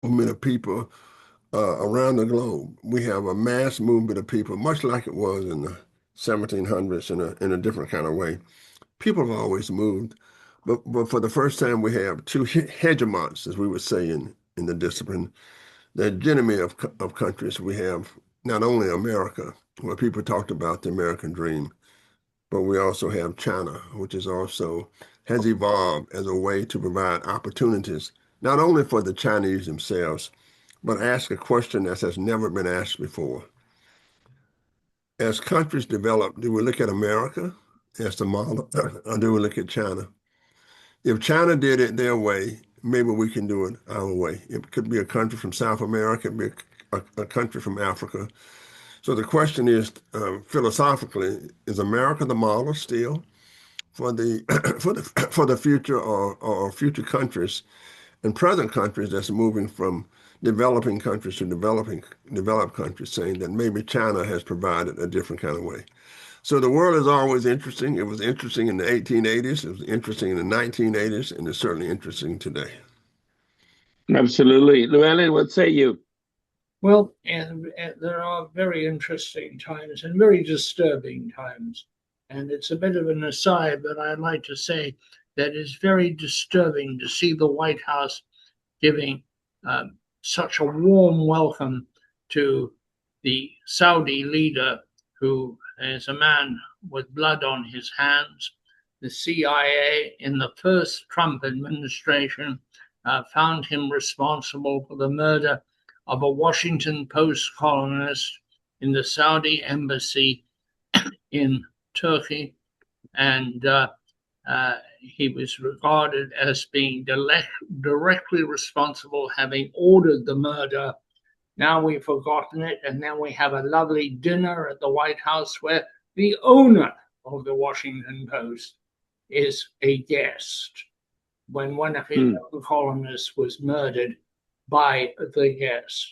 movement of people around the globe. We have a mass movement of people, much like it was in the 1700s in a different kind of way. People have always moved, but for the first time, we have two hegemons, as we would say in the discipline, the hegemony of countries. We have not only America, where people talked about the American dream, but we also have China, which is also has evolved as a way to provide opportunities, not only for the Chinese themselves, but ask a question that has never been asked before. As countries develop, do we look at America as the model, or do we look at China? If China did it their way, maybe we can do it our way. It could be a country from South America, it could be a country from Africa. So the question is, philosophically, is America the model still for the for the future or future countries and present countries that's moving from developing countries to developed countries, saying that maybe China has provided a different kind of way. So the world is always interesting. It was interesting in the 1880s, it was interesting in the 1980s, and it's certainly interesting today. Absolutely. Llewellyn, what say you? Well, and there are very interesting times and very disturbing times. And it's a bit of an aside, but I'd like to say that it's very disturbing to see the White House giving such a warm welcome to the Saudi leader, who is a man with blood on his hands. The CIA in the first Trump administration found him responsible for the murder of a Washington Post columnist in the Saudi embassy in Turkey. And he was regarded as being directly responsible, having ordered the murder. Now we've forgotten it, and then we have a lovely dinner at the White House where the owner of the Washington Post is a guest, when one of his columnists was murdered by the guest.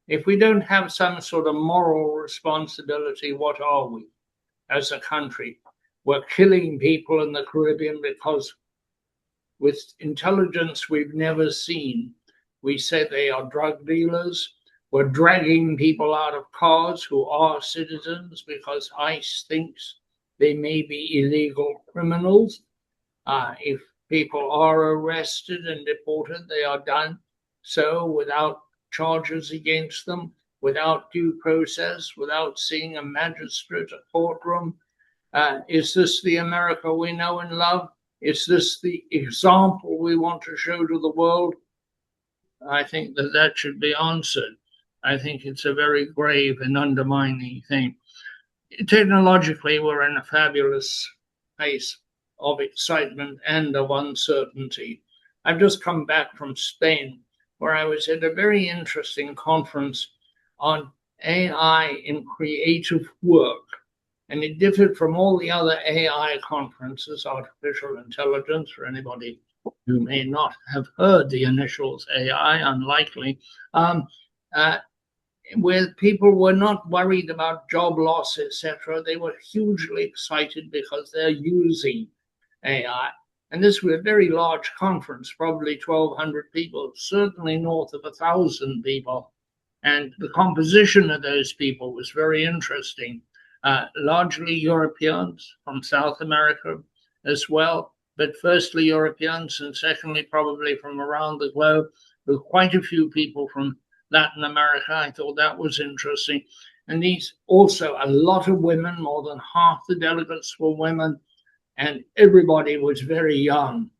If we don't have some sort of moral responsibility, what are we as a country? We're killing people in the Caribbean because, with intelligence we've never seen, we say they are drug dealers. We're dragging people out of cars who are citizens because ICE thinks they may be illegal criminals. If people are arrested and deported, they are done so without charges against them, without due process, without seeing a magistrate, a courtroom. Is this the America we know and love? Is this the example we want to show to the world? I think that should be answered. I think it's a very grave and undermining thing. Technologically, we're in a fabulous place of excitement and of uncertainty. I've just come back from Spain, where I was at a very interesting conference on AI in creative work. And it differed from all the other AI conferences, artificial intelligence, for anybody who may not have heard the initials AI, unlikely, where people were not worried about job loss, etc. They were hugely excited because they're using AI. And this was a very large conference, probably 1,200 people, certainly north of 1,000 people. And the composition of those people was very interesting. Largely Europeans from South America as well, but firstly Europeans and secondly probably from around the globe, with quite a few people from Latin America. I thought that was interesting. And these also a lot of women, more than half the delegates were women, and everybody was very young.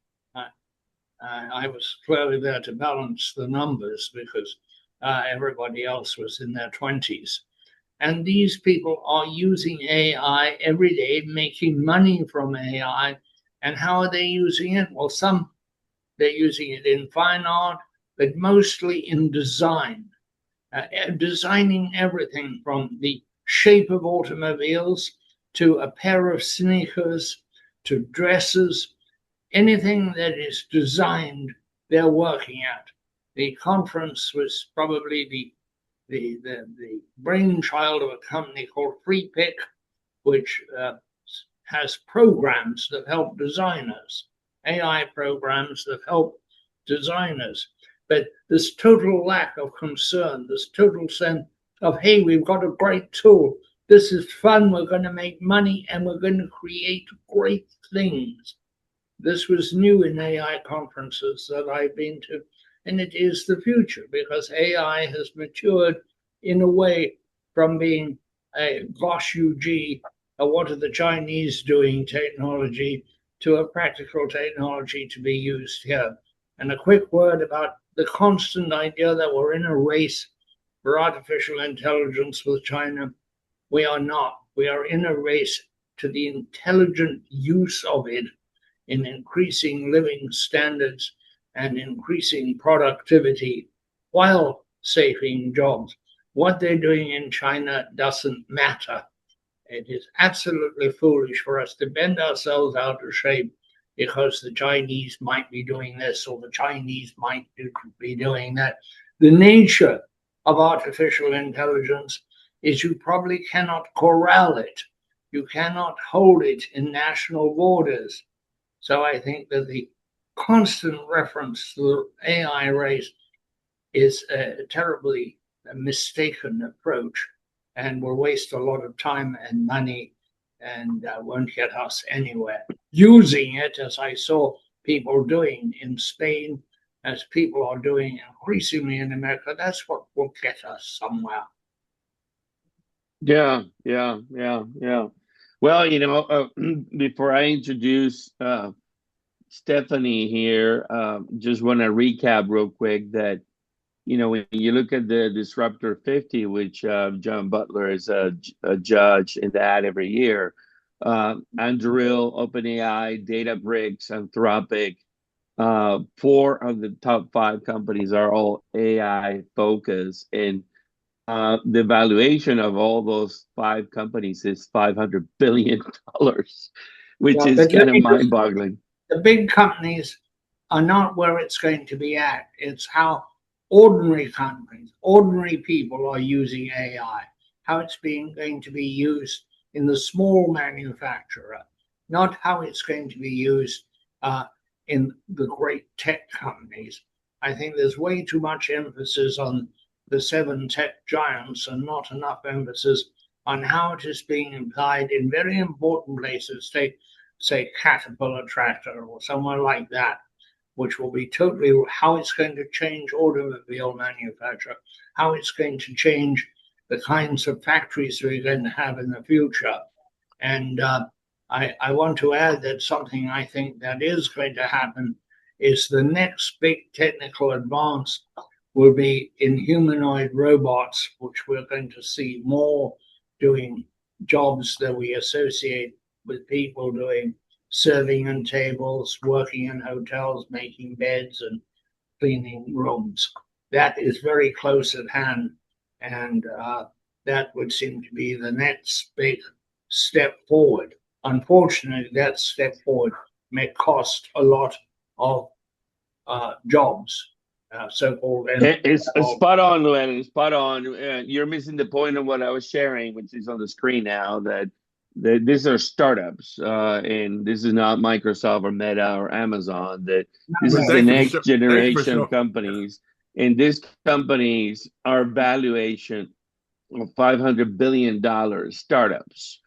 I was clearly there to balance the numbers because everybody else was in their 20s. And these people are using AI every day, making money from AI. And how are they using it? Well, some they're using it in fine art, but mostly in design, designing everything from the shape of automobiles to a pair of sneakers to dresses. Anything that is designed, they're working at. The conference was probably the brainchild of a company called FreePick, which has programs that help designers, AI programs that help designers. But this total lack of concern, this total sense of, hey, we've got a great tool. This is fun. We're going to make money and we're going to create great things. This was new in AI conferences that I've been to, and it is the future because AI has matured in a way from being a gosh, UG, what are the Chinese doing technology to a practical technology to be used here. And a quick word about the constant idea that we're in a race for artificial intelligence with China. We are not. We are in a race to the intelligent use of it in increasing living standards and increasing productivity while saving jobs. What they're doing in China doesn't matter. It is absolutely foolish for us to bend ourselves out of shape because the Chinese might be doing this or the Chinese might be doing that. The nature of artificial intelligence is you probably cannot corral it. You cannot hold it in national borders. So I think that the constant reference to the AI race is a terribly mistaken approach and will waste a lot of time and money and won't get us anywhere. Using it, as I saw people doing in Spain, as people are doing increasingly in America, that's what will get us somewhere. Yeah, yeah, yeah, yeah. Well, before I introduce Stephanie here, just want to recap real quick that, when you look at the Disruptor 50, which John Butler is a judge in that every year, Anduril, OpenAI, Databricks, Anthropic, four of the top five companies are all AI focused. And the valuation of all those five companies is $500 billion, which Yeah, is but kind of mind-boggling. the big companies are not where it's going to be at. It's how ordinary companies, ordinary people are using AI, how it's going to be used in the small manufacturer, not how it's going to be used in the great tech companies. I think there's way too much emphasis on the seven tech giants and not enough emphasis on how it is being applied in very important places, say Caterpillar tractor or somewhere like that, which will be totally how it's going to change automobile manufacture, how it's going to change the kinds of factories we're going to have in the future. And I want to add that something I think that is going to happen is the next big technical advance will be in humanoid robots, which we're going to see more doing jobs that we associate with people doing, serving in tables, working in hotels, making beds and cleaning rooms. That is very close at hand. And that would seem to be the next big step forward. Unfortunately, that step forward may cost a lot of jobs, so-called. It's spot on, Llewellyn. Spot on. You're missing the point of what I was sharing, which is on the screen now. That these are startups, and this is not Microsoft or Meta or Amazon. That this is the next generation of companies, and these companies are valuation of $500 billion startups.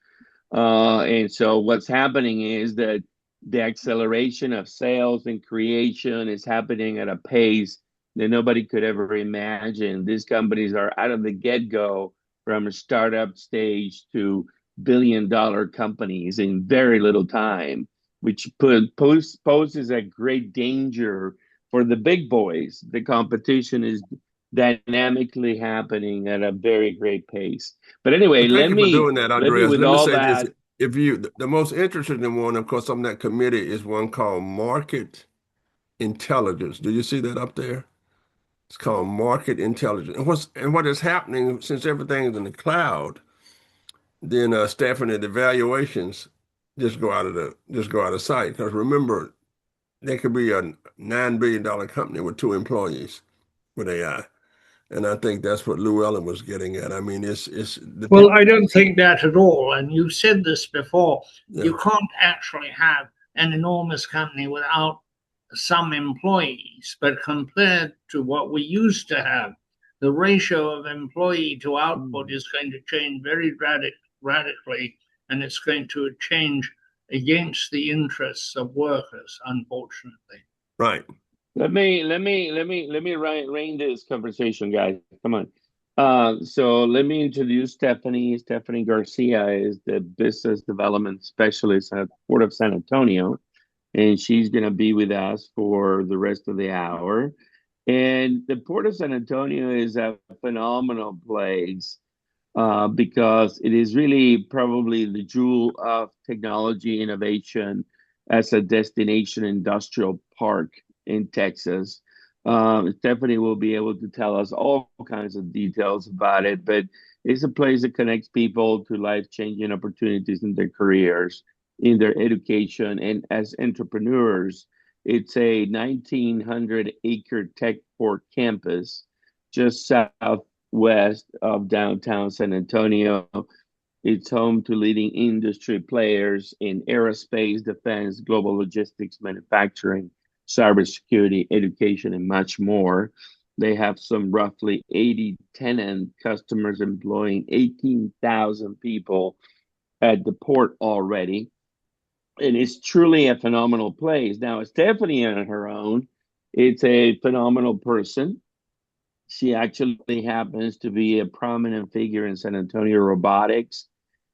And so what's happening is that the acceleration of sales and creation is happening at a pace that nobody could ever imagine. These companies are out of the get-go from a startup stage to billion-dollar companies in very little time, which poses a great danger for the big boys. The competition is dynamically happening at a very great pace. But anyway, thank you for doing that, Andreas. with let me all say that. This. If the most interesting one, of course, on that committee is one called Market Intelligence. Do you see that up there? It's called Market Intelligence. And what is happening since everything is in the cloud, then Stephanie, the valuations just go out of sight. Because remember, there could be a $9 billion company with 2 employees with AI. And I think that's what Llewellyn was getting at. I mean, it's the well, I don't think that at all. And you've said this before. Yeah. You can't actually have an enormous company without some employees, but compared to what we used to have, the ratio of employee to output is going to change very radically, and it's going to change against the interests of workers, unfortunately. Right. Let me rein this conversation, guys. Come on. So let me introduce Stephanie. Stephanie Garcia is the business development specialist at Port of San Antonio, and she's going to be with us for the rest of the hour. And the Port of San Antonio is a phenomenal place because it is really probably the jewel of technology innovation as a destination industrial park in Texas. Stephanie will be able to tell us all kinds of details about it, but it's a place that connects people to life-changing opportunities in their careers, in their education, and as entrepreneurs. It's a 1,900-acre tech port campus just southwest of downtown San Antonio. It's home to leading industry players in aerospace, defense, global logistics, manufacturing, cybersecurity, education, and much more. They have some roughly 80 tenant customers employing 18,000 people at the port already. And it's truly a phenomenal place. Now, Stephanie on her own, it's a phenomenal person. She actually happens to be a prominent figure in San Antonio robotics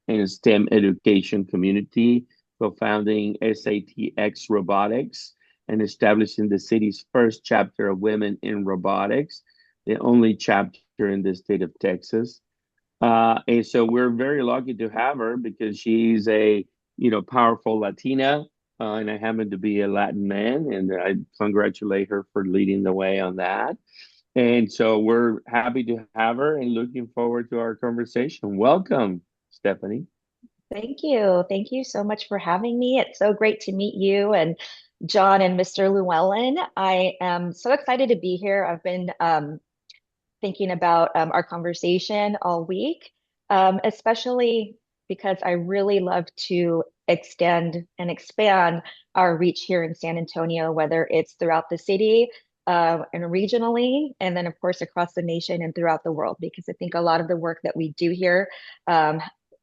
and STEM education community, co-founding SATX Robotics and establishing the city's first chapter of Women in Robotics, the only chapter in the state of Texas. And so we're very lucky to have her because she's a powerful Latina, and I happen to be a Latin man, and I congratulate her for leading the way on that. And so we're happy to have her and looking forward to our conversation. Welcome, Stephanie. Thank you. Thank you so much for having me. It's so great to meet you and John and Mr. Llewellyn. I am so excited to be here. I've been thinking about our conversation all week, especially because I really love to extend and expand our reach here in San Antonio, whether it's throughout the city and regionally, and then, of course, across the nation and throughout the world, because I think a lot of the work that we do here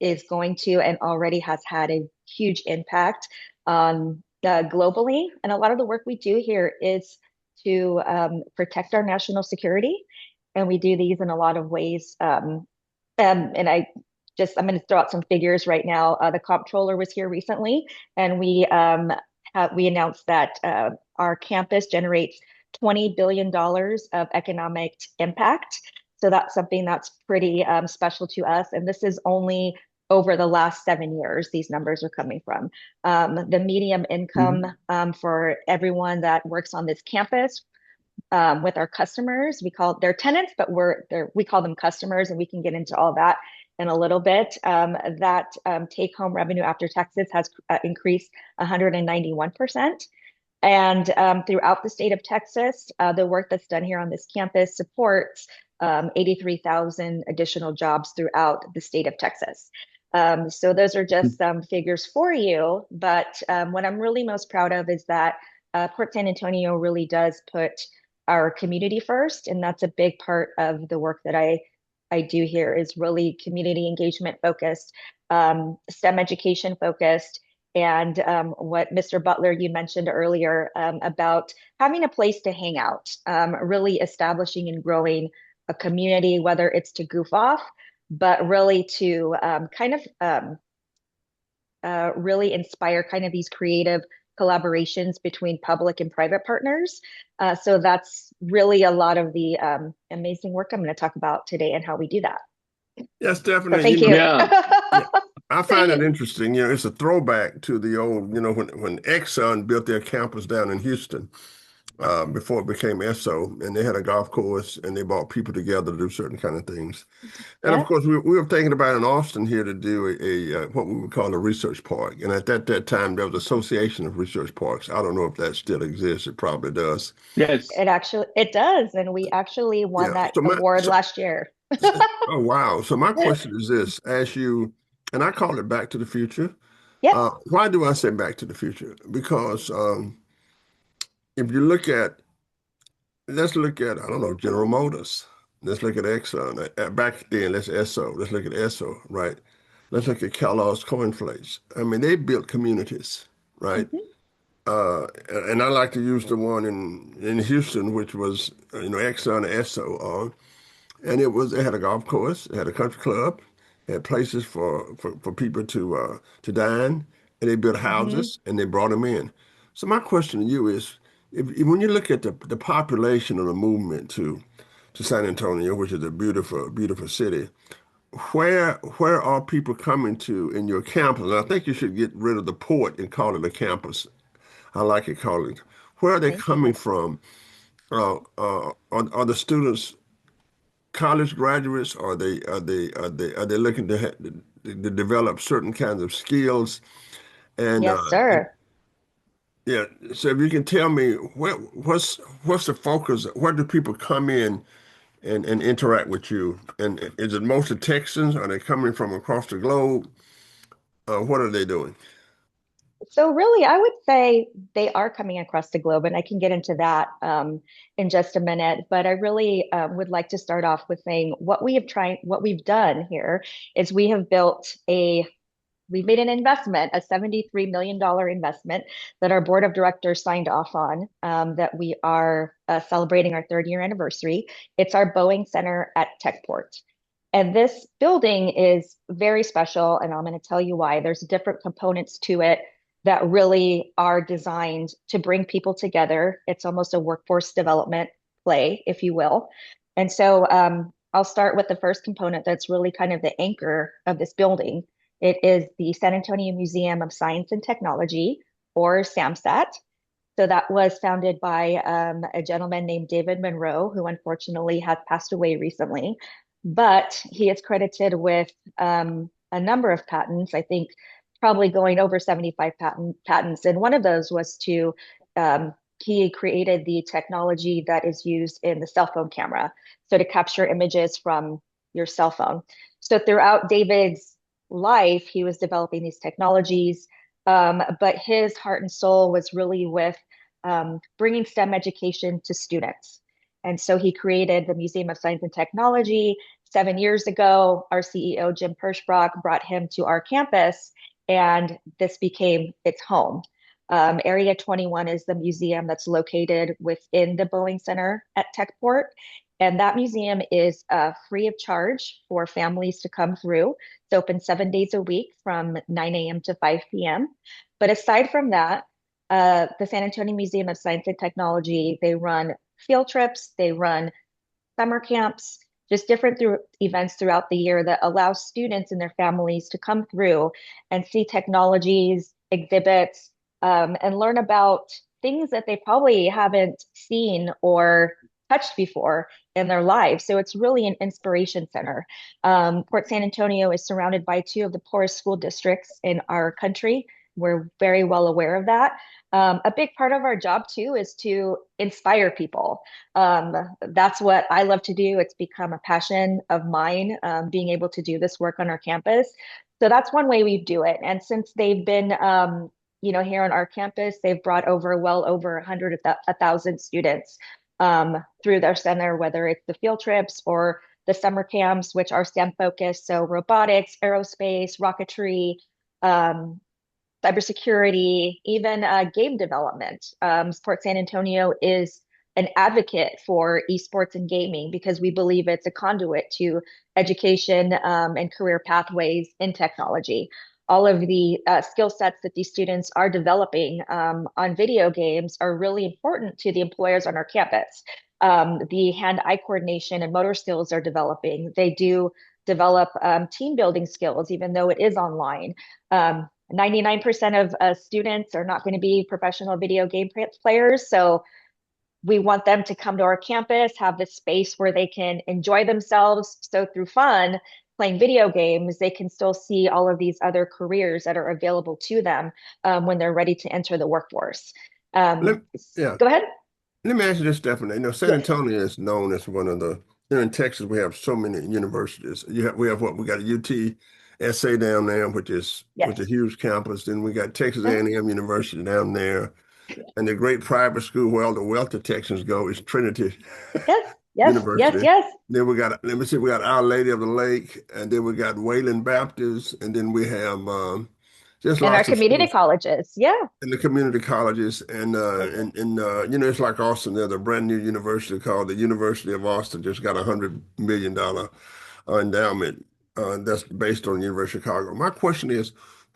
is going to and already has had a huge impact on globally. And a lot of the work we do here is to protect our national security. And we do these in a lot of ways. And I'm going to throw out some figures right now. The comptroller was here recently, and we announced that our campus generates $20 billion of economic impact. So that's something that's pretty special to us. And this is only over the last 7 years, these numbers are coming from. The median income for everyone that works on this campus with our customers, they're tenants, but we call them customers, and we can get into all that in a little bit. That take-home revenue after taxes has increased 191%. And throughout the state of Texas, the work that's done here on this campus supports 83,000 additional jobs throughout the state of Texas. So those are just some figures for you. But what I'm really most proud of is that Port San Antonio really does put our community first. And that's a big part of the work that I do here is really community engagement focused, STEM education focused. And what Mr. Butler, you mentioned earlier about having a place to hang out, really establishing and growing a community, whether it's to goof off, but really to really inspire kind of these creative collaborations between public and private partners. So that's really a lot of the amazing work I'm going to talk about today and how we do that. Yes, definitely. So thank you. Yeah, I find it interesting. It's a throwback to the old, when Exxon built their campus down in Houston before it became Esso, and they had a golf course, and they brought people together to do certain kind of things. And of course, we were thinking about in Austin here to do a what we would call a research park. And at that time, there was an association of research parks. I don't know if that still exists. It probably does. Yes. It does. And we actually won that award last year. Oh, wow. So my question is this, and I call it Back to the Future. Yep. Why do I say Back to the Future? Because if you look at, let's look at, I don't know, General Motors. Let's look at Exxon. Back then, let's Esso. Let's look at Esso, right? Let's look at Kellogg's Cornflakes. I mean, they built communities, right? Mhm. And I like to use the one in Houston, which was, Exxon and Esso on. And it had a golf course, it had a country club, it had places for people to dine, and they built Mhm. houses and they brought them in. So my question to you is, when you look at the population of the movement to San Antonio, which is a beautiful, beautiful city, where are people coming to in your campus? And I think you should get rid of the port and call it a campus. I like it, call it. Where are they Thank you. coming from? Are the students college graduates? Are they looking to develop certain kinds of skills? And Yes, sir. yeah, so if you can tell me what's the focus? Where do people come in and interact with you? And is it mostly Texans? Are they coming from across the globe? What are they doing? So really, I would say they are coming across the globe, and I can get into that in just a minute. But I really would like to start off with saying what we've done here is we've made an investment, a $73 million investment that our board of directors signed off on, that we are celebrating our third year anniversary. It's our Boeing Center at Techport. And this building is very special, and I'm going to tell you why. There's different components to it that really are designed to bring people together. It's almost a workforce development play, if you will. And so I'll start with the first component that's really kind of the anchor of this building. It is the San Antonio Museum of Science and Technology, or SAMSAT. So that was founded by a gentleman named David Monroe, who unfortunately has passed away recently. But he is credited with a number of patents, I think probably going over 75 patents. And one of those was um, he created the technology that is used in the cell phone camera. So to capture images from your cell phone. So throughout David's life, he was developing these technologies. But his heart and soul was really with bringing STEM education to students. And so he created the Museum of Science and Technology. 7 years ago, our CEO, Jim Pershbrock, brought him to our campus, and this became its home. Area 21 is the museum that's located within the Boeing Center at Techport. And that museum is free of charge for families to come through. It's open 7 days a week from 9 a.m. to 5 p.m. But aside from that, the San Antonio Museum of Science and Technology, they run field trips, they run summer camps, just different events throughout the year that allow students and their families to come through and see technologies, exhibits, and learn about things that they probably haven't seen or touched before in their lives. So it's really an inspiration center. Port San Antonio is surrounded by two of the poorest school districts in our country. We're very well aware of that. A big part of our job too is to inspire people. That's what I love to do. It's become a passion of mine, being able to do this work on our campus. So that's one way we do it. And since they've been, here on our campus, they've brought over well over 1,000 students through their center, whether it's the field trips or the summer camps, which are STEM focused. So robotics, aerospace, rocketry, cybersecurity, even game development. Sport San Antonio is an advocate for esports and gaming because we believe it's a conduit to education and career pathways in technology. All of the skill sets that these students are developing on video games are really important to the employers on our campus. The hand-eye coordination and motor skills are developing. They do develop team building skills, even though it is online. 99% of students are not going to be professional video game players. So we want them to come to our campus, have this space where they can enjoy themselves. So through fun, playing video games, they can still see all of these other careers that are available to them when they're ready to enter the workforce. Let, yeah. Go ahead. Let me ask you this, Stephanie. San Yes. Antonio is known as one of the, in Texas, we have so many universities. We have what? We got a UTSA down there, which is Yes. a huge campus. Then we got Texas Uh-huh. A&M University down there. And the great private school where all the wealthy Texans go is Trinity Yes, yes, yes, University. yes. Then we got, let me see, we got Our Lady of the Lake, and then we got Wayland Baptist, and then we have just And our lots of community schools colleges. Yeah. in the community colleges, Oh, yeah. it's like Austin. There's a brand new university called the University of Austin, just got $100 million endowment that's based on the University of Chicago. My question is,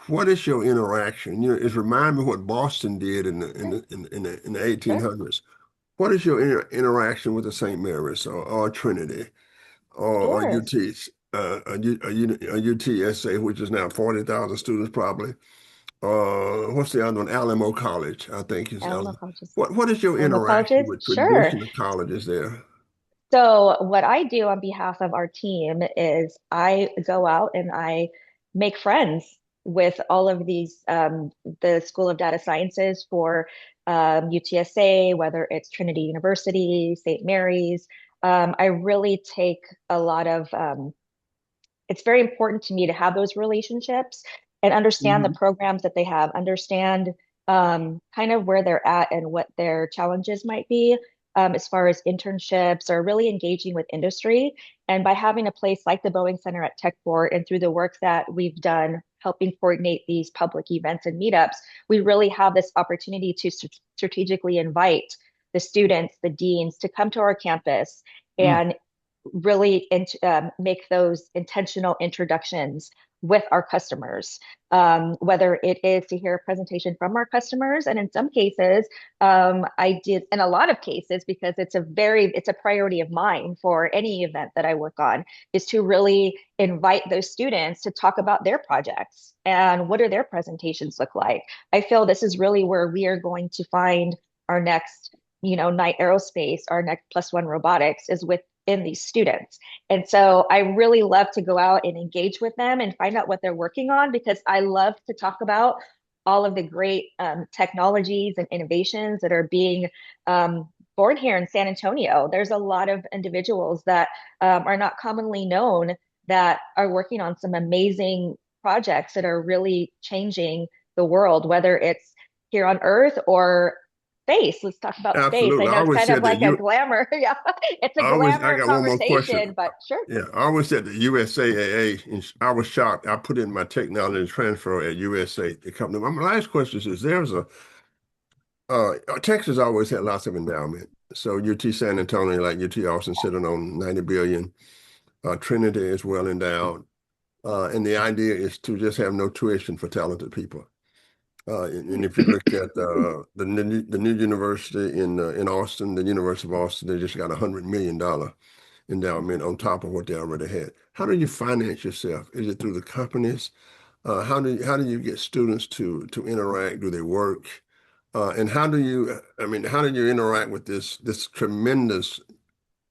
what is your interaction? It's remind me what Boston did Sure, in the sure. 1800s. What is your interaction with the St. Mary's or Trinity or Sure. UT, UTSA, which is now 40,000 students probably? What's the other one? Alamo College, I think is the other Alamo one. colleges. What is your Alamo interaction colleges. with Sure. traditional colleges there? So what I do on behalf of our team is I go out and I make friends with all of these, the School of Data Sciences for UTSA, whether it's Trinity University, St. Mary's. I really take a lot of it's very important to me to have those relationships and understand the Hmm. programs that they have, understand kind of where they're at and what their challenges might be as far as internships or really engaging with industry. And by having a place like the Boeing Center at Techport and through the work that we've done helping coordinate these public events and meetups, we really have this opportunity to strategically invite the students, the deans to come to our campus and really make those intentional introductions with our customers, whether it is to hear a presentation from our customers. And in some cases, I did, in a lot of cases, because it's a priority of mine for any event that I work on, is to really invite those students to talk about their projects and what do their presentations look like. I feel this is really where we are going to find our next, night aerospace, our next plus one robotics is within these students. And so I really love to go out and engage with them and find out what they're working on because I love to talk about all of the great technologies and innovations that are being born here in San Antonio. There's a lot of individuals that are not commonly known that are working on some amazing projects that are really changing the world, whether it's here on Earth or space. Let's talk about space. I Absolutely. I know it's always kind of said that like a glamour. Yeah, it's a I glamour got one more conversation, question. but sure. Yeah, I always said the USAA, and I was shocked. I put in my technology transfer at USA, the company. My last question is Texas always had lots of endowment. So UT San Antonio, like UT Austin, sitting on 90 billion. Trinity is well endowed. And the idea is to just have no tuition for talented people. And if you look at the new university in Austin, the University of Austin, they just got $100 million endowment on top of what they already had. How do you finance yourself? Is it through the companies? How do you get students to interact? Do they work? And how do you interact with this tremendous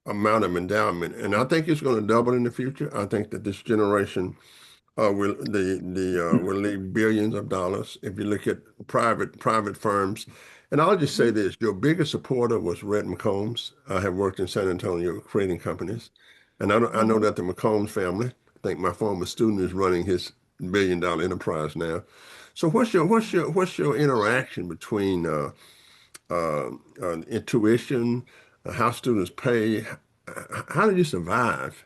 amount of endowment? And I think it's going to double in the future. I think that this generation will leave billions of dollars if you look at private firms. And I'll just say this: your biggest supporter was Red McCombs. I have worked in San Antonio creating companies, and I know Mhm. that the McCombs family. I think my former student is running his billion-dollar enterprise now. So what's your interaction between intuition, how students pay? How do you survive?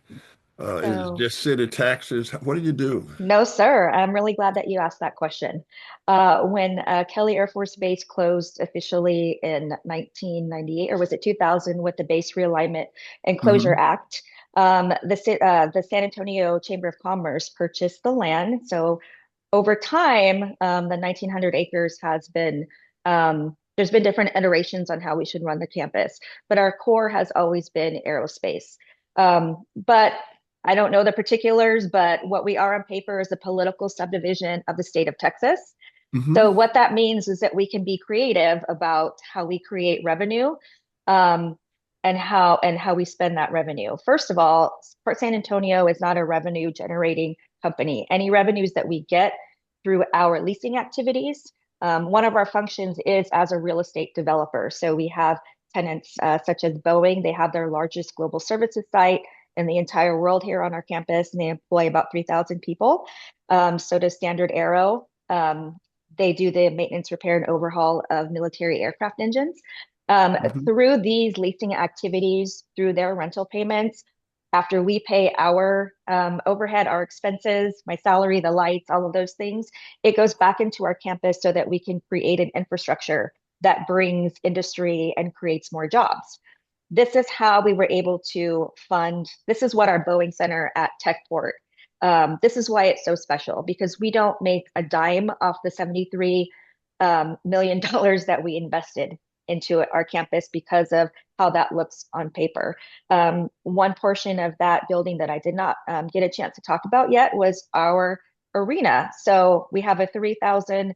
Is it So, just city taxes? What do you do? no, sir. I'm really glad that you asked that question. When Kelly Air Force Base closed officially in 1998, or was it 2000, with the Base Realignment and Closure Hmm. Act, the San Antonio Chamber of Commerce purchased the land. So over time, the 1900 acres there's been different iterations on how we should run the campus, but our core has always been aerospace. But I don't know the particulars, but what we are on paper is a political subdivision of the state of Texas. Hmm. So what that means is that we can be creative about how we create revenue, um, and how we spend that revenue. First of all, Port San Antonio is not a revenue generating company. Any revenues that we get through our leasing activities, one of our functions is as a real estate developer. So we have tenants such as Boeing. They have their largest global services site in the entire world here on our campus, and they employ about 3,000 people. So does Standard Aero. They do the maintenance, repair, and overhaul of military aircraft engines. Mhm. Through these leasing activities, through their rental payments, after we pay our overhead, our expenses, my salary, the lights, all of those things, it goes back into our campus so that we can create an infrastructure that brings industry and creates more jobs. This is how we were able to fund. This is what our Boeing Center at Techport. This is why it's so special because we don't make a dime off the $73 million that we invested into our campus because of how that looks on paper. One portion of that building that I did not get a chance to talk about yet was our arena. So we have a 3,000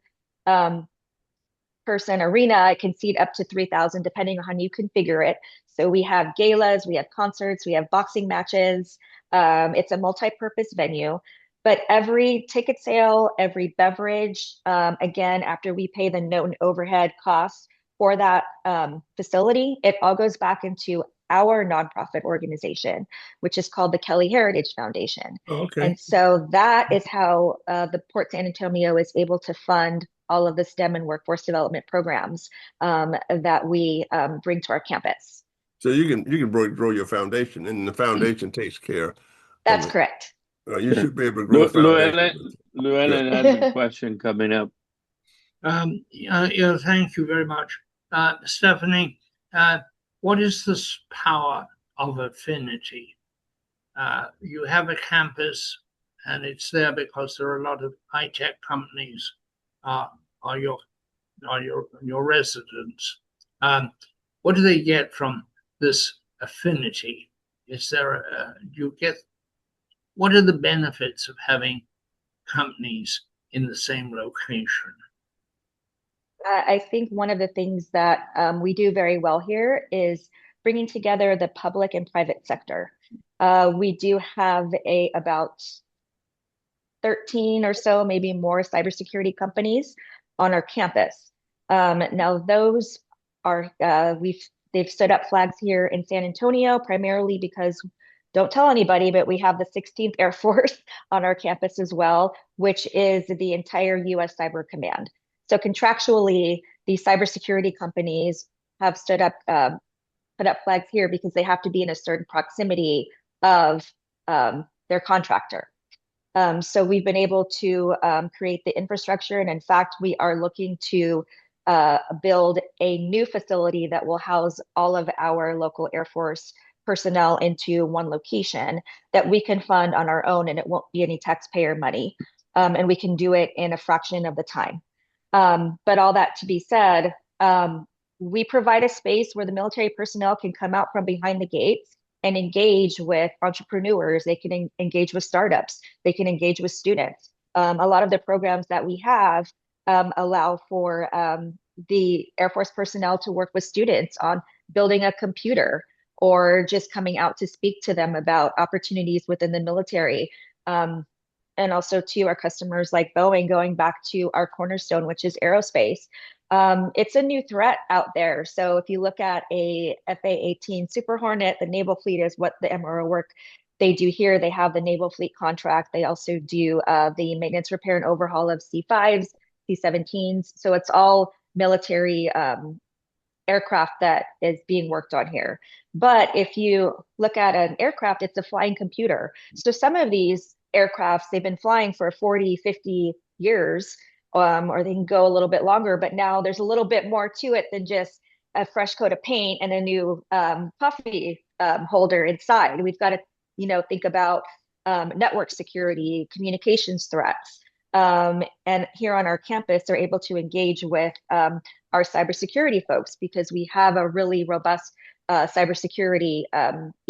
person arena. It can seat up to 3,000 depending on how you configure it. So we have galas, we have concerts, we have boxing matches. It's a multi-purpose venue. But every ticket sale, every beverage, again, after we pay the note and overhead costs for that facility, it all goes back into our nonprofit organization, which is called the Kelly Heritage Foundation. Oh, okay. And so that is how the Port San Antonio is able to fund all of the STEM and workforce development programs that we bring to our campus. So you can grow your foundation, and the foundation takes care of That's it. correct. You Yeah. should be able to grow a foundation. Good. Llewellyn has a question coming up. Yeah, thank you very much. Stephanie, what is this power of affinity? You have a campus, and it's there because there are a lot of high-tech companies are your residents. What do they get from this affinity? Is there do you get what are the benefits of having companies in the same location? I think one of the things that we do very well here is bringing together the public and private sector. We do have about 13 or so, maybe more cybersecurity companies on our campus. Now those are they've stood up flags here in San Antonio primarily because don't tell anybody, but we have the 16th Air Force on our campus as well, which is the entire US Cyber Command. So contractually, these cybersecurity companies have stood up, put up flags here because they have to be in a certain proximity of their contractor. So we've been able to create the infrastructure. And in fact, we are looking to build a new facility that will house all of our local Air Force personnel into one location that we can fund on our own, and it won't be any taxpayer money. And we can do it in a fraction of the time. But all that to be said, we provide a space where the military personnel can come out from behind the gates and engage with entrepreneurs. They can engage with startups. They can engage with students. A lot of the programs that we have allow for the Air Force personnel to work with students on building a computer or just coming out to speak to them about opportunities within the military. And also to our customers like Boeing, going back to our cornerstone, which is aerospace. It's a new threat out there. So if you look at a FA-18 Super Hornet, the Naval Fleet is what the MRO work they do here. They have the Naval Fleet contract. They also do the maintenance, repair, and overhaul of C-5s, C-17s. So it's all military aircraft that is being worked on here. But if you look at an aircraft, it's a flying computer. So some of these aircrafts, they've been flying for 40, 50 years, or they can go a little bit longer, but now there's a little bit more to it than just a fresh coat of paint and a new coffee holder inside. We've got to, think about network security, communications threats. And here on our campus, they're able to engage with our cybersecurity folks because we have a really robust cybersecurity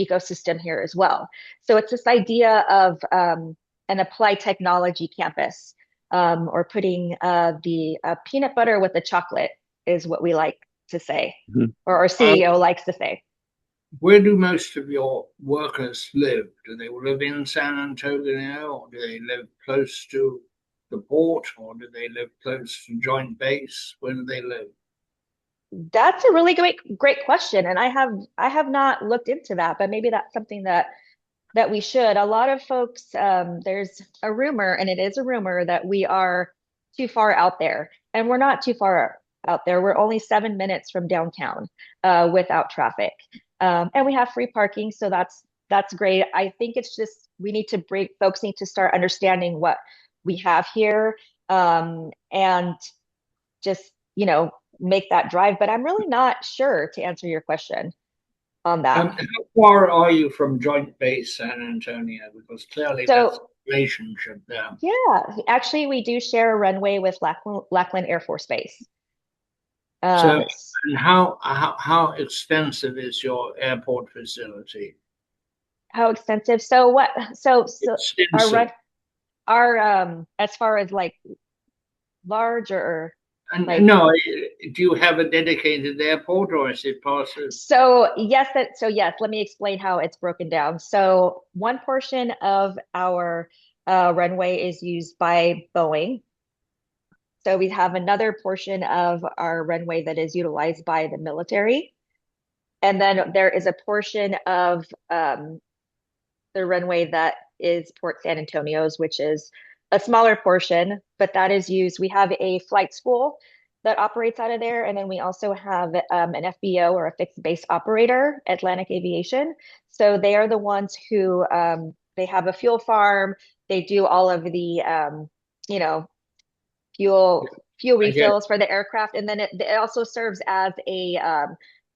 ecosystem here as well. So it's this idea of an applied technology campus, or putting the peanut butter with the chocolate is what we like to say, or our CEO likes to say. Where do most of your workers live? Do they live in San Antonio, or do they live close to the port, or do they live close to Joint Base? Where do they live? That's a really great question, and I have not looked into that, but maybe that's something that we should. A lot of folks, there's a rumor, and it is a rumor that we are too far out there. And we're not too far out there. We're only 7 minutes from downtown without traffic. And we have free parking, so that's great. I think it's just folks need to start understanding what we have here, and just, make that drive. But I'm really not sure, to answer your question on that. How far are you from Joint Base San Antonio? Because clearly that's a So relationship there. yeah, actually, we do share a runway with Lackland Air Force Base. So, Um, and how extensive is your airport facility? how extensive? So what? So our Extensive. run, our as far as like large or And like. no, do you have a dedicated airport, or is it part of? So yes, let me explain how it's broken down. So one portion of our runway is used by Boeing. So we have another portion of our runway that is utilized by the military. And then there is a portion of the runway that is Port San Antonio's, which is a smaller portion, but that is used. We have a flight school that operates out of there. And then we also have an FBO, or a fixed base operator, Atlantic Aviation. So they are the ones who, they have a fuel farm. They do all of the, you know, fuel I get. refills for the aircraft. And then it also serves as a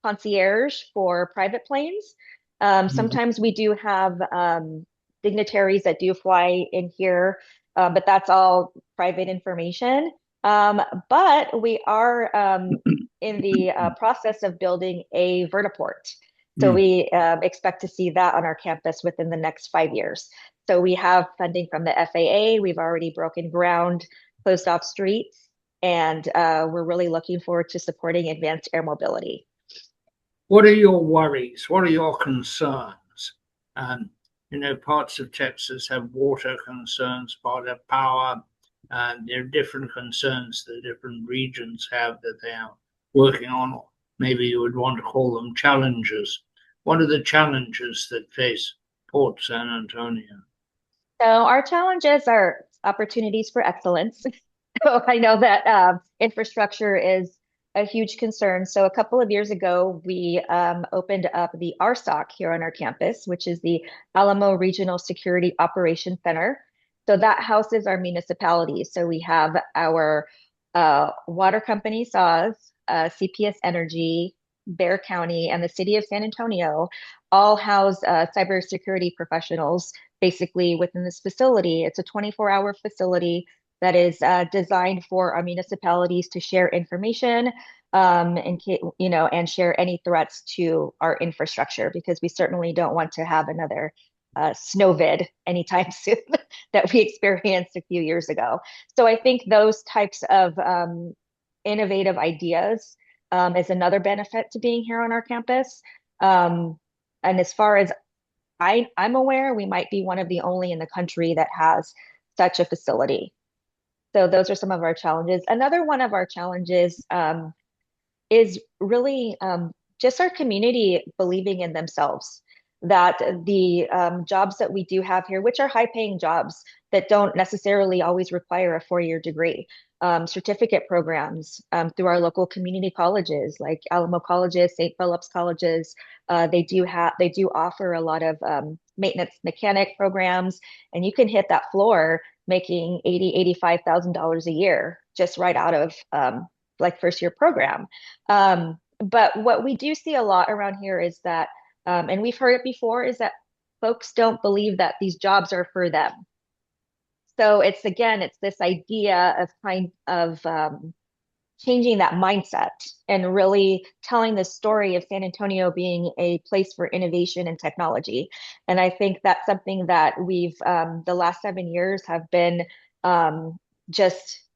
concierge for private planes. Sometimes we do have dignitaries that do fly in here, but that's all private information. But we are in the process of building a vertiport. So we expect to see that on our campus within the next 5 years. So we have funding from the FAA. We've already broken ground, closed off streets, and we're really looking forward to supporting advanced air mobility. What are your worries? What are your concerns? Parts of Texas have water concerns, part of power, and there are different concerns that different regions have that they are working on. Maybe you would want to call them challenges. What are the challenges that face Port San Antonio? So our challenges are opportunities for excellence. So I know that infrastructure is a huge concern. So a couple of years ago, we opened up the RSOC here on our campus, which is the Alamo Regional Security Operations Center. So that houses our municipalities. So we have our water company, SAWS, CPS Energy, Bear County, and the city of San Antonio all house cybersecurity professionals basically within this facility. It's a 24-hour facility that is designed for our municipalities to share information, and share any threats to our infrastructure, because we certainly don't want to have another snowvid anytime soon that we experienced a few years ago. So I think those types of innovative ideas is another benefit to being here on our campus. And as far as I'm aware, we might be one of the only in the country that has such a facility. So those are some of our challenges. Another one of our challenges is really just our community believing in themselves, that the jobs that we do have here, which are high-paying jobs that don't necessarily always require a four-year degree, certificate programs through our local community colleges like Alamo colleges, St. Philip's colleges. They do offer a lot of maintenance mechanic programs, and you can hit that floor making $85,000 a year just right out of like first year program. But what we do see a lot around here is that, and we've heard it before, is that folks don't believe that these jobs are for them. So it's this idea of changing that mindset and really telling the story of San Antonio being a place for innovation and technology. And I think that's something that we've, the last 7 years have been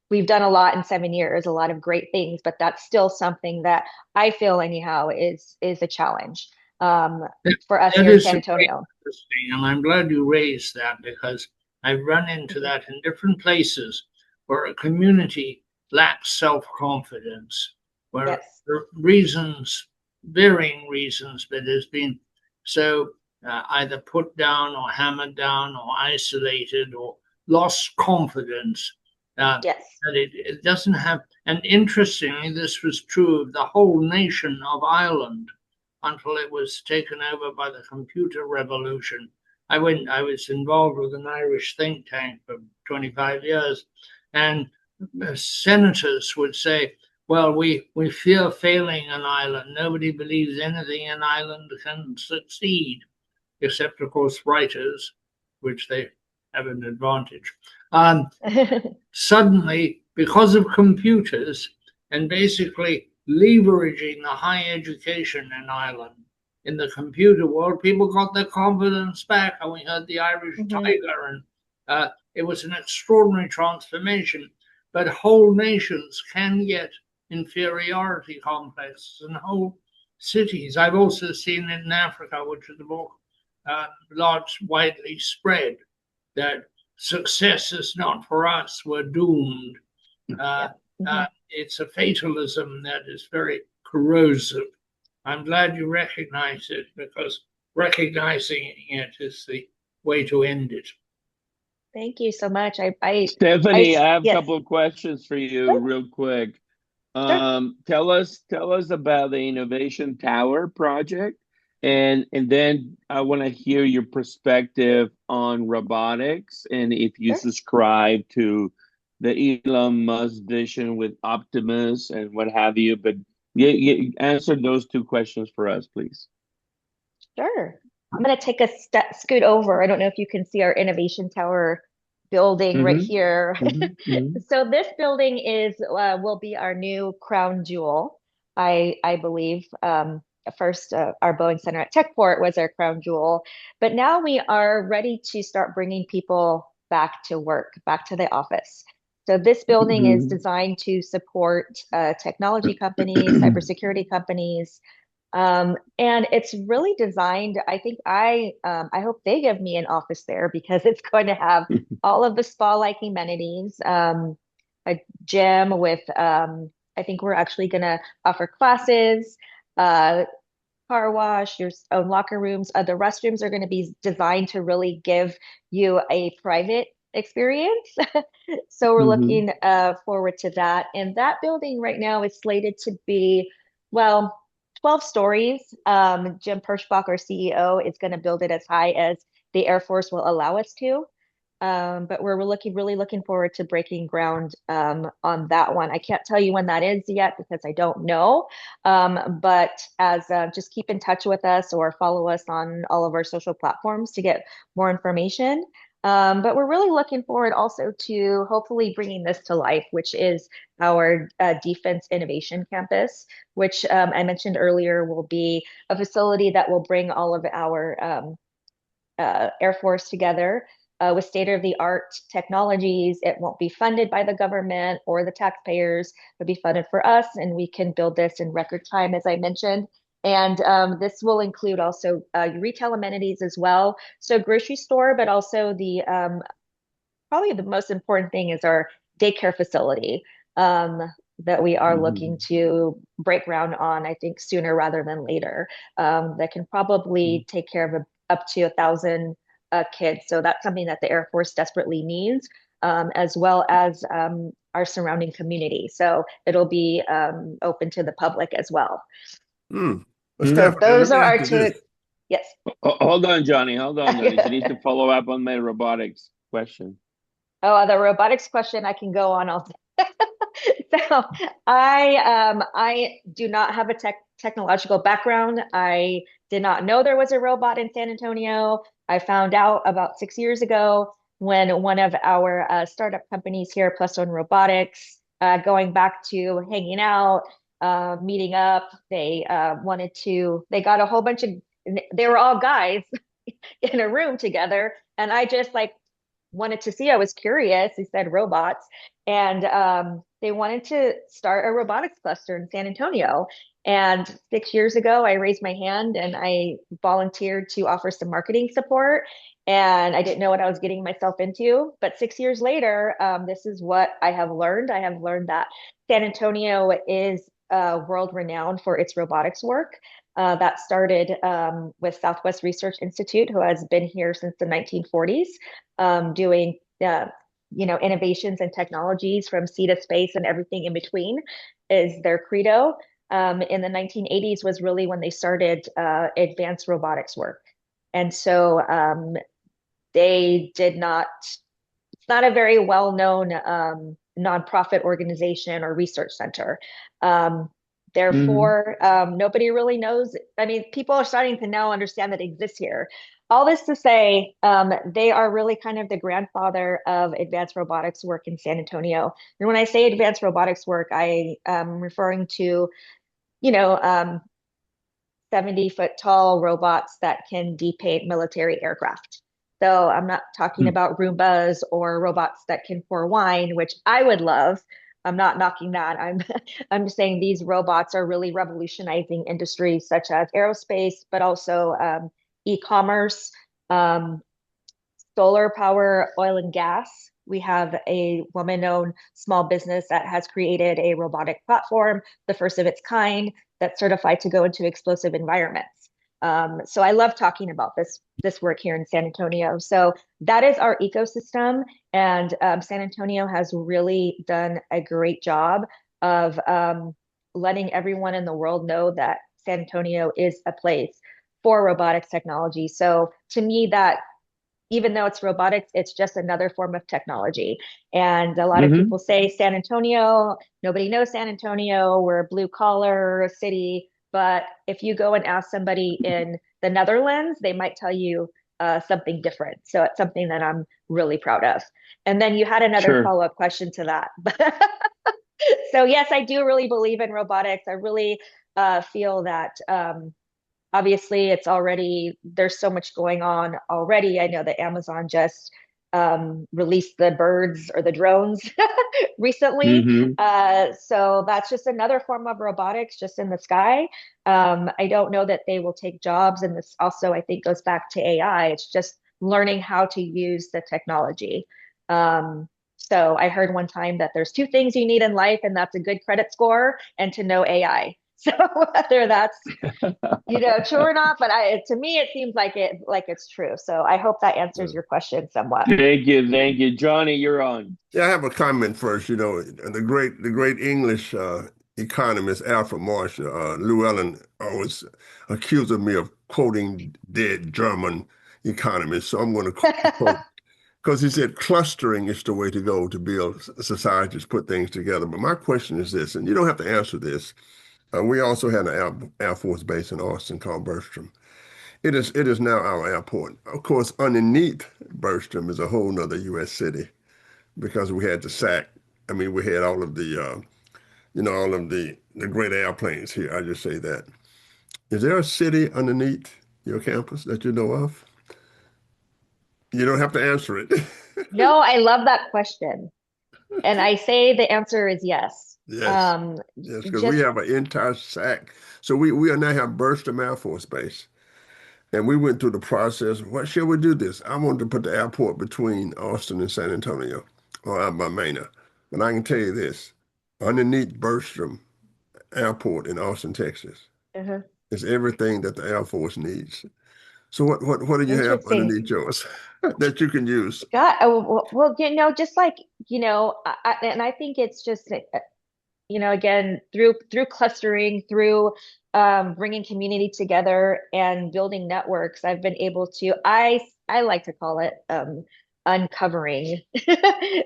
we've done a lot in 7 years, a lot of great things, but that's still something that I feel anyhow is a challenge for us here in San Antonio. Interesting, and I'm glad you raised that, because I've run into that in different places where a community lacks self-confidence, where Yes. reasons, varying reasons, but has been so either put down or hammered down or isolated or lost confidence that Yes. it doesn't have, and interestingly, this was true of the whole nation of Ireland until it was taken over by the computer revolution. I was involved with an Irish think tank for 25 years, and senators would say, well, we fear failing an island. Nobody believes anything in Ireland can succeed, except, of course, writers, which they have an advantage. Suddenly, because of computers and basically leveraging the high education in Ireland, in the computer world, people got their confidence back, and we had the Irish Tiger, and it was an extraordinary transformation. But whole nations can get inferiority complexes, and whole cities. I've also seen it in Africa, which is a more large, widely spread, that success is not for us, we're doomed. It's a fatalism that is very corrosive. I'm glad you recognize it, because recognizing it is the way to end it. Thank you so much. Stephanie, I have a yes, couple of questions for you sure, real quick. sure. Tell us about the Innovation Tower project, and then I want to hear your perspective on robotics and if you Sure. subscribe to the Elon Musk vision with Optimus and what have you. But answer those two questions for us, please. Sure. I'm going to take a scoot over. I don't know if you can see our Innovation Tower building right Mm-hmm. here. Mm-hmm. So this building will be our new crown jewel. I believe at first our Boeing Center at Techport was our crown jewel, but now we are ready to start bringing people back to work, back to the office. So this building is Mm-hmm. designed to support technology companies, cybersecurity companies, and it's really designed. I hope they give me an office there, because it's going to have all of the spa-like amenities, a gym with I think we're actually going to offer classes, uh, car wash, your own locker rooms. The restrooms are going to be designed to really give you a private experience. So we're Mm-hmm. looking forward to that. And that building right now is slated to be, well, 12 stories. Jim Pershbach, our CEO, is going to build it as high as the Air Force will allow us to. But we're really looking forward to breaking ground on that one. I can't tell you when that is yet, because I don't know. But as just keep in touch with us or follow us on all of our social platforms to get more information. But we're really looking forward also to hopefully bringing this to life, which is our Defense Innovation Campus, which I mentioned earlier will be a facility that will bring all of our Air Force together with state-of-the-art technologies. It won't be funded by the government or the taxpayers. It'll be funded for us, and we can build this in record time, as I mentioned. And this will include also retail amenities as well. So grocery store, but also the probably the most important thing is our daycare facility that we are looking to break ground on, I think, sooner rather than later. That can probably take care of up to 1,000 kids. So that's something that the Air Force desperately needs, as well as our surrounding community. So it'll be open to the public as well. Hmm. Well, Mm-hmm. Stephanie, let Those me are ask our you two. this. Yes. Hold on, Johnny. Hold on, Johnny. You need to follow up on my robotics question. Oh, the robotics question, I can go on all day. So I do not have a technological background. I did not know there was a robot in San Antonio. I found out about 6 years ago when one of our startup companies here, Plus One Robotics, going back to hanging out, meeting up. They got a whole bunch of, they were all guys in a room together, and I just like wanted to see. I was curious. He said robots, and they wanted to start a robotics cluster in San Antonio. And 6 years ago, I raised my hand and I volunteered to offer some marketing support. And I didn't know what I was getting myself into. But 6 years later, this is what I have learned. I have learned that San Antonio is world renowned for its robotics work. That started with Southwest Research Institute, who has been here since the 1940s, doing innovations and technologies from sea to space and everything in between is their credo. In the 1980s was really when they started advanced robotics work. And so they did not, it's not a very well-known nonprofit organization or research center. Therefore, nobody really knows. I mean, people are starting to now understand that it exists here. All this to say, they are really kind of the grandfather of advanced robotics work in San Antonio. And when I say advanced robotics work, I am referring to, you know, 70-foot tall robots that can depate military aircraft. So I'm not talking about Roombas or robots that can pour wine, which I would love. I'm not knocking that. I'm just saying these robots are really revolutionizing industries such as aerospace, but also e-commerce, um, solar power, oil and gas. We have a woman-owned small business that has created a robotic platform, the first of its kind, that's certified to go into explosive environments. So I love talking about this work here in San Antonio. So that is our ecosystem, and San Antonio has really done a great job of letting everyone in the world know that San Antonio is a place for robotics technology. So to me, that even though it's robotics, it's just another form of technology. And a lot of people say San Antonio, nobody knows San Antonio, we're a blue collar city. But if you go and ask somebody in the Netherlands, they might tell you something different. So it's something that I'm really proud of. And then you had another Sure. follow-up question to that. So yes, I do really believe in robotics. I really feel that obviously it's already, there's so much going on already. I know that Amazon just released the birds or the drones recently. So that's just another form of robotics just in the sky. I don't know that they will take jobs. And this also, I think, goes back to AI. It's just learning how to use the technology. So I heard one time that there's two things you need in life, and that's a good credit score and to know AI. So whether that's true or not, but to me it seems like it's true. So I hope that answers your question somewhat. Thank you, Johnny. You're on. Yeah, I have a comment first. The great English economist Alfred Marshall, Llewellyn always accuses me of quoting dead German economists. So I'm going to quote because he said clustering is the way to go to build societies, put things together. But my question is this, and you don't have to answer this. We also had an Air Force base in Austin called Bergstrom. It is now our airport. Of course, underneath Bergstrom is a whole nother U.S. city because we had the SAC. I mean, we had all of the great airplanes here. I just say that. Is there a city underneath your campus that you know of? You don't have to answer it. No, I love that question. And I say the answer is yes. Yes, yes, because we Just have an entire SAC. So we are now have Bergstrom Air Force Base. And we went through the process. What shall we do this? I wanted to put the airport between Austin and San Antonio or out by Mena. But I can tell you this, underneath Bergstrom Airport in Austin, Texas, uh is everything that the Air Force needs. So what do you have interesting. underneath yours that you can use? God, well, just like, and I think it's just again through clustering, through bringing community together and building networks, I've been able to, I like to call it uncovering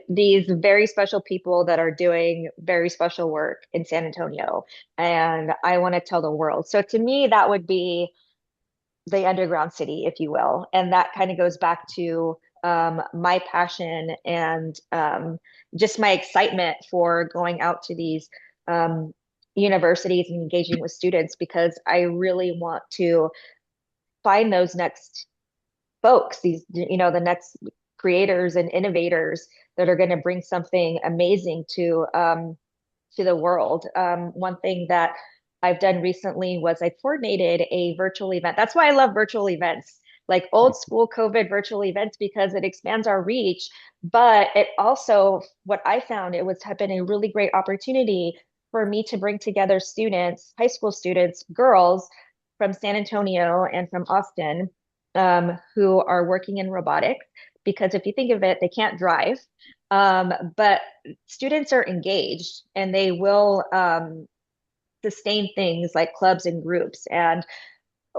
these very special people that are doing very special work in San Antonio, and I want to tell the world. So to me, that would be the underground city, if you will. And that kind of goes back to my passion and just my excitement for going out to these um, universities and engaging with students, because I really want to find those next folks, the next creators and innovators that are going to bring something amazing to the world. One thing that I've done recently was I coordinated a virtual event. That's why I love virtual events, like old school COVID virtual events, because it expands our reach. But it also, what I found, it was have been a really great opportunity for me to bring together students, high school students, girls from San Antonio and from Austin, who are working in robotics, because if you think of it, they can't drive, but students are engaged and they will sustain things like clubs and groups. And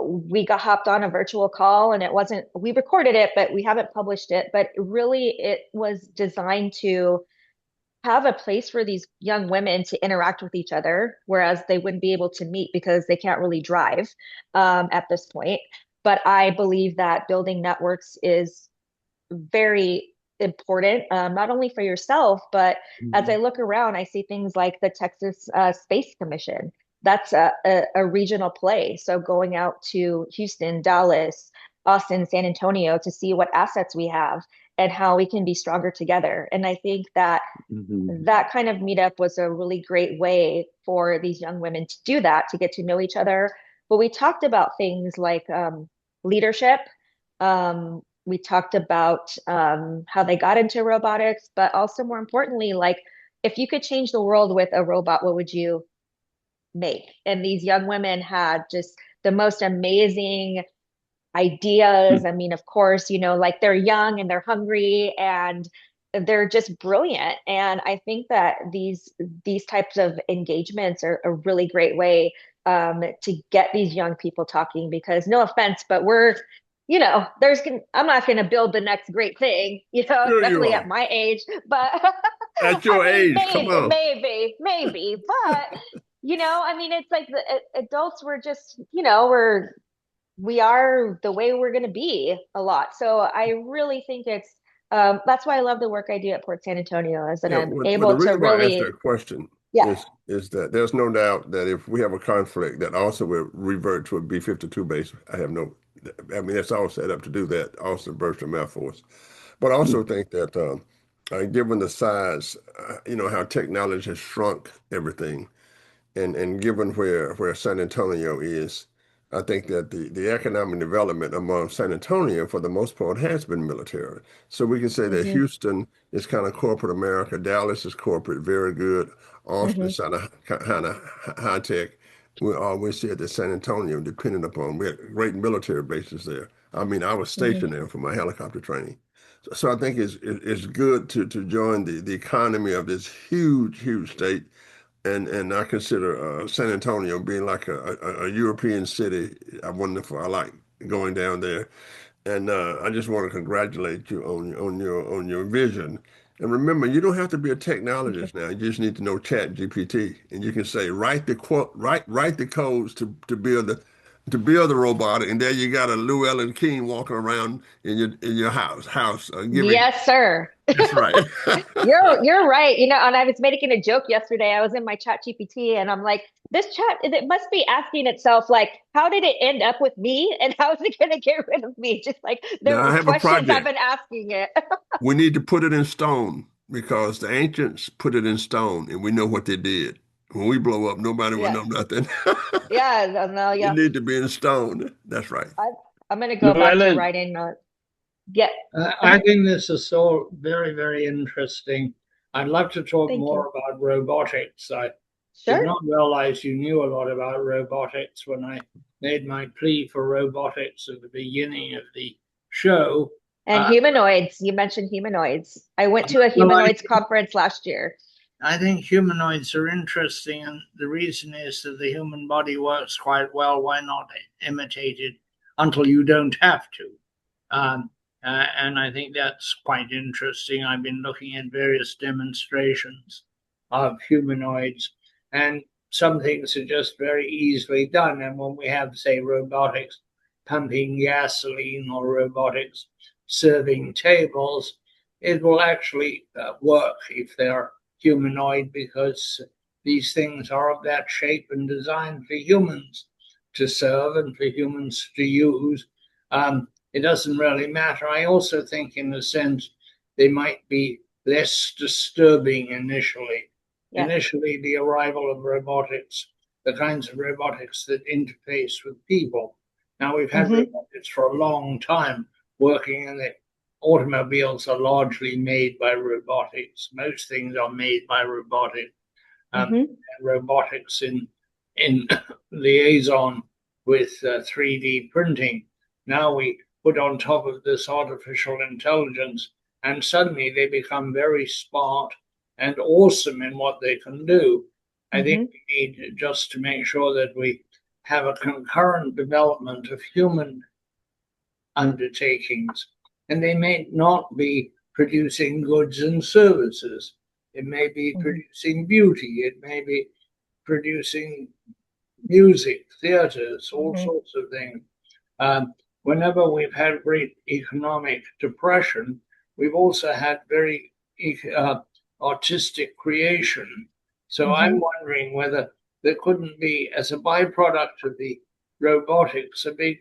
we got hopped on a virtual call, and it wasn't, we recorded it, but we haven't published it. But really, it was designed to have a place for these young women to interact with each other, whereas they wouldn't be able to meet because they can't really drive at this point. But I believe that building networks is very important, not only for yourself, but as I look around, I see things like the Texas Space Commission. That's a regional play. So going out to Houston, Dallas, Austin, San Antonio to see what assets we have and how we can be stronger together. And I think that that kind of meetup was a really great way for these young women to do that, to get to know each other. But we talked about things like leadership. We talked about how they got into robotics, but also more importantly, like if you could change the world with a robot, what would you make? And these young women had just the most amazing ideas. I mean, of course, you know, like they're young and they're hungry and they're just brilliant. And I think that these types of engagements are a really great way to get these young people talking, because no offense, but we're, you know, I'm not going to build the next great thing, you know, Sure you especially are. at my age, but At I your mean, age, come on. maybe, but you know, I mean, it's like the adults were just, you know, we are the way we're going to be a lot. So I really think it's that's why I love the work I do at Port San Antonio, is that Yeah, I'm well, the able to reason why I asked really, that question yeah, is that there's no doubt that if we have a conflict, that also will revert to a B-52 base. I mean, it's all set up to do that, also Bertram Air Force. But I also think that given the size, you know, how technology has shrunk everything, and given where San Antonio is, I think that the economic development among San Antonio, for the most part, has been military. So we can say that hmm Houston is kind of corporate America, Dallas is corporate, very good, Austin hmm is kind of high tech. We always said that San Antonio, depending upon, we had great military bases there. I mean, I was hmm stationed there for my helicopter training. So I think it's good to join the economy of this huge state, and I consider San Antonio being like a European city. I like going down there, and I just want to congratulate you on your vision. And remember, you don't have to be a technologist now. You just need to know Chat GPT, and you can say write the codes to build the robot, and there you got a Llewellyn King walking around in your house giving. Yes, sir. That's right. You're right. You know, and I was making a joke yesterday. I was in my chat GPT and I'm like, this chat, it must be asking itself, like, how did it end up with me? And how is it going to get rid of me? Just like Now I the have a questions I've project. been asking it. We need to put it in stone because the ancients put it in stone and we know what they did. When we blow up, nobody will Yeah. know nothing. Yeah. No, It yeah. need to be in stone. That's right. I, I'm going to go back to Llewellyn, writing. Yeah. I think this is all very, very interesting. I'd love to talk Thank you. more about robotics. I did Sure. not realize you knew a lot about robotics when I made my plea for robotics at the beginning of the show. And Uh, humanoids. You mentioned humanoids. I went to a well, humanoids conference last year. I think humanoids are interesting, and the reason is that the human body works quite well. Why not imitate it until you don't have to? Um, and I think that's quite interesting. I've been looking at various demonstrations of humanoids, and some things are just very easily done. And when we have, say, robotics pumping gasoline or robotics serving tables, it will actually work if they're humanoid, because these things are of that shape and designed for humans to serve and for humans to use. It doesn't really matter. I also think, in a sense, they might be less disturbing initially. Yeah. Initially, the arrival of robotics, the kinds of robotics that interface with people. Now, we've had hmm robotics for a long time working in the automobiles are largely made by robotics. Most things are made by robotics. hmm Robotics in liaison with 3D printing. Now we put on top of this artificial intelligence, and suddenly they become very smart and awesome in what they can do. I think we need just to make sure that we have a concurrent development of human undertakings, and they may not be producing goods and services. It may be producing beauty. It may be producing music, theaters, all sorts of things. Whenever we've had great economic depression, we've also had very artistic creation. So I'm wondering whether there couldn't be, as a byproduct of the robotics, a big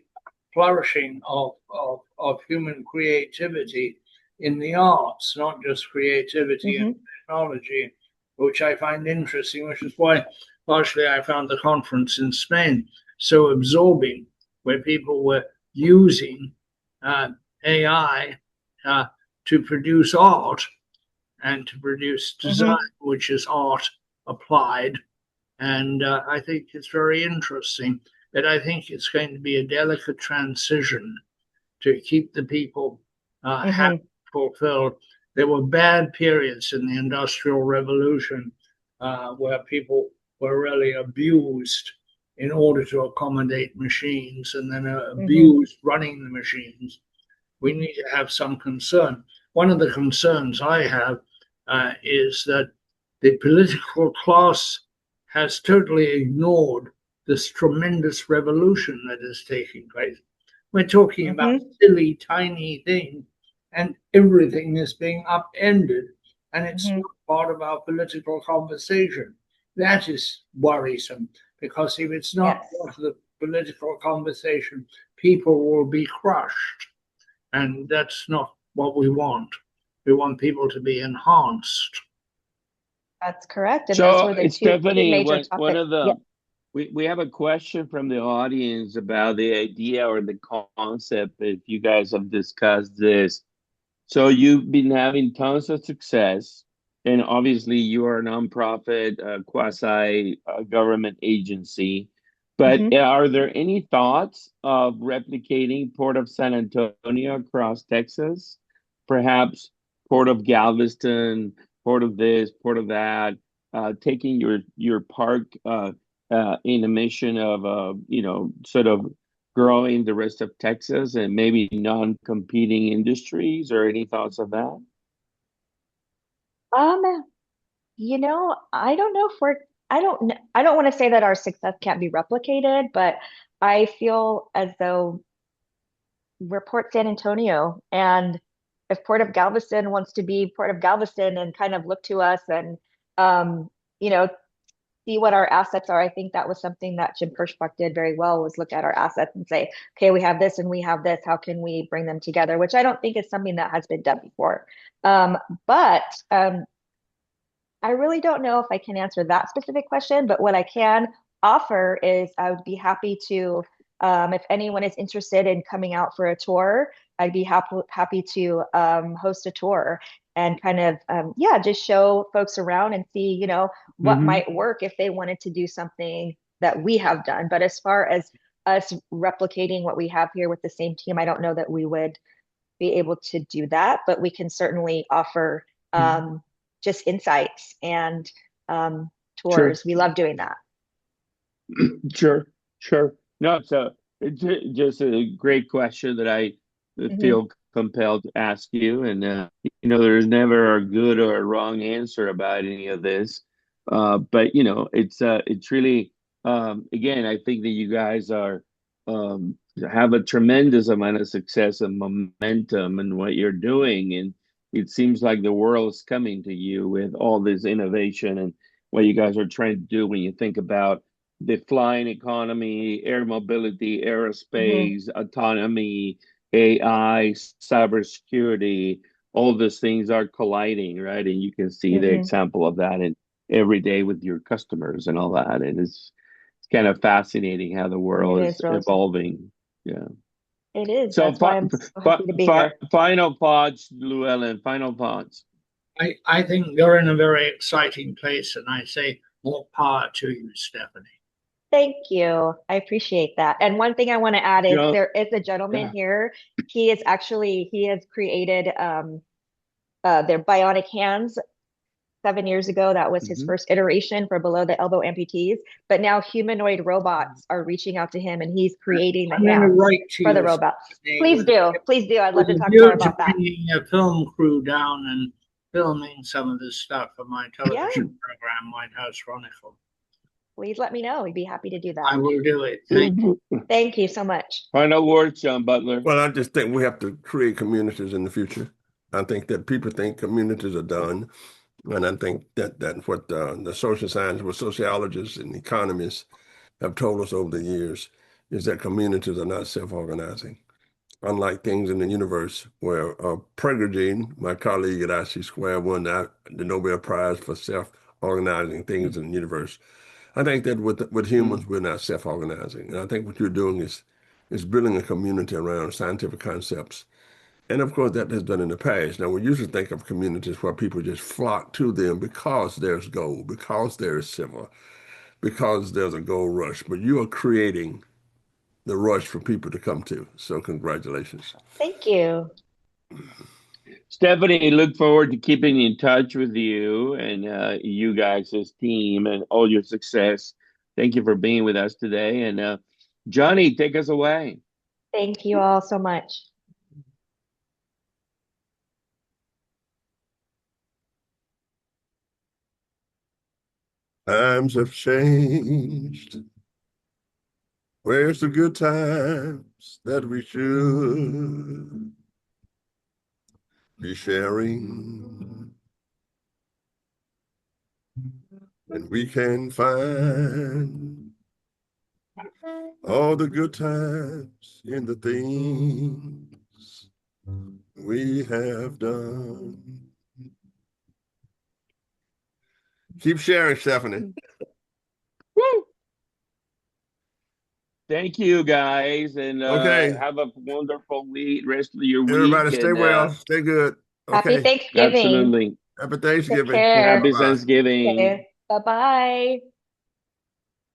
flourishing of human creativity in the arts, not just creativity and technology, which I find interesting, which is why partially I found the conference in Spain so absorbing, where people were using AI to produce art and to produce design, which is art applied. And I think it's very interesting. But I think it's going to be a delicate transition to keep the people happy, fulfilled. There were bad periods in the Industrial Revolution where people were really abused in order to accommodate machines, and then abused running the machines. We need to have some concern. One of the concerns I have is that the political class has totally ignored this tremendous revolution that is taking place. We're talking about silly, tiny things, and everything is being upended, and it's not part of our political conversation. That is worrisome, because if it's not part of the political conversation, people will be crushed, and that's not what we want. We want people to be enhanced. That's correct. And So those were the two Stephanie, major one topics. of the we have a question from the audience about the idea or the concept, if you guys have discussed this. So you've been having tons of success, and obviously you are a nonprofit, quasi government agency. But are there any thoughts of replicating Port of San Antonio across Texas? Perhaps Port of Galveston, Port of this, Port of that, taking your park in a mission of sort of growing the rest of Texas and maybe non-competing industries, or any thoughts of that? I don't know if I don't want to say that our success can't be replicated, but I feel as though we're Port San Antonio, and if Port of Galveston wants to be Port of Galveston and kind of look to us and um, you know, see what our assets are. I think that was something that Jim Kirschbach did very well, was look at our assets and say, okay, we have this and we have this. How can we bring them together? Which I don't think is something that has been done before. But I really don't know if I can answer that specific question, but what I can offer is I would be happy to, if anyone is interested in coming out for a tour, I'd be happy to host a tour and kind of, just show folks around and see, what might work if they wanted to do something that we have done. But as far as us replicating what we have here with the same team, I don't know that we would be able to do that, but we can certainly offer just insights and tours. Sure. We love doing that. Sure. No, it's just a great question that I feel compelled to ask you. And, there's never a good or a wrong answer about any of this. But, it's really, again, I think that you guys have a tremendous amount of success and momentum in what you're doing. And it seems like the world is coming to you with all this innovation and what you guys are trying to do when you think about the flying economy, air mobility, aerospace, autonomy, AI, cybersecurity. All those things are colliding, right? And you can see the example of that in every day with your customers and all that. And it's kind of fascinating how the world is evolving. Yeah. It is. So That's why I'm so happy to be here. final thoughts, Llewellyn, final thoughts. I think you're in a very exciting place, and I say more power to you, Stephanie. Thank you. I appreciate that. And one thing I want to add is John, there is a gentleman yeah. here. He has created their bionic hands 7 years ago. That was his Mhm. first iteration for below the elbow amputees. But now humanoid robots are reaching out to him and he's creating the I'm going to hands write to for the you robots. someday Please do. Please do. I'd love with to a talk more view to about that. bringing a film crew down and filming some of this stuff for my Yeah, television program, White House Chronicle. please let me know. We'd be happy to do that. I will do it. Thank you. Thank you so much. Final words, John Butler. Well, I just think we have to create communities in the future. I think that people think communities are done. And I think that what the social science, what sociologists and economists have told us over the years is that communities are not self-organizing. Unlike things in the universe where Pregergine, my colleague at IC Square, won the Nobel Prize for self-organizing things in the universe. I think that with Mm. humans, we're not self-organizing. And I think what you're doing is building a community around scientific concepts. And of course, that has done in the past. Now, we usually think of communities where people just flock to them because there's gold, because there's silver, because there's a gold rush. But you are creating the rush for people to come to. So, congratulations. Thank you. Stephanie, look forward to keeping in touch with you and you guys as team and all your success. Thank you for being with us today. And Johnny, take us away. Thank you all so much. Times have changed. Where's the good times that we should be sharing? And we can find all the good times in the things we have done. Keep sharing, Stephanie. Woo! Thank you, guys, and Okay. have a wonderful rest of your week. Everybody stay And well, stay good. Happy Okay. Thanksgiving. absolutely, Happy Take Thanksgiving. care. happy Bye-bye. Thanksgiving. Okay. Bye-bye.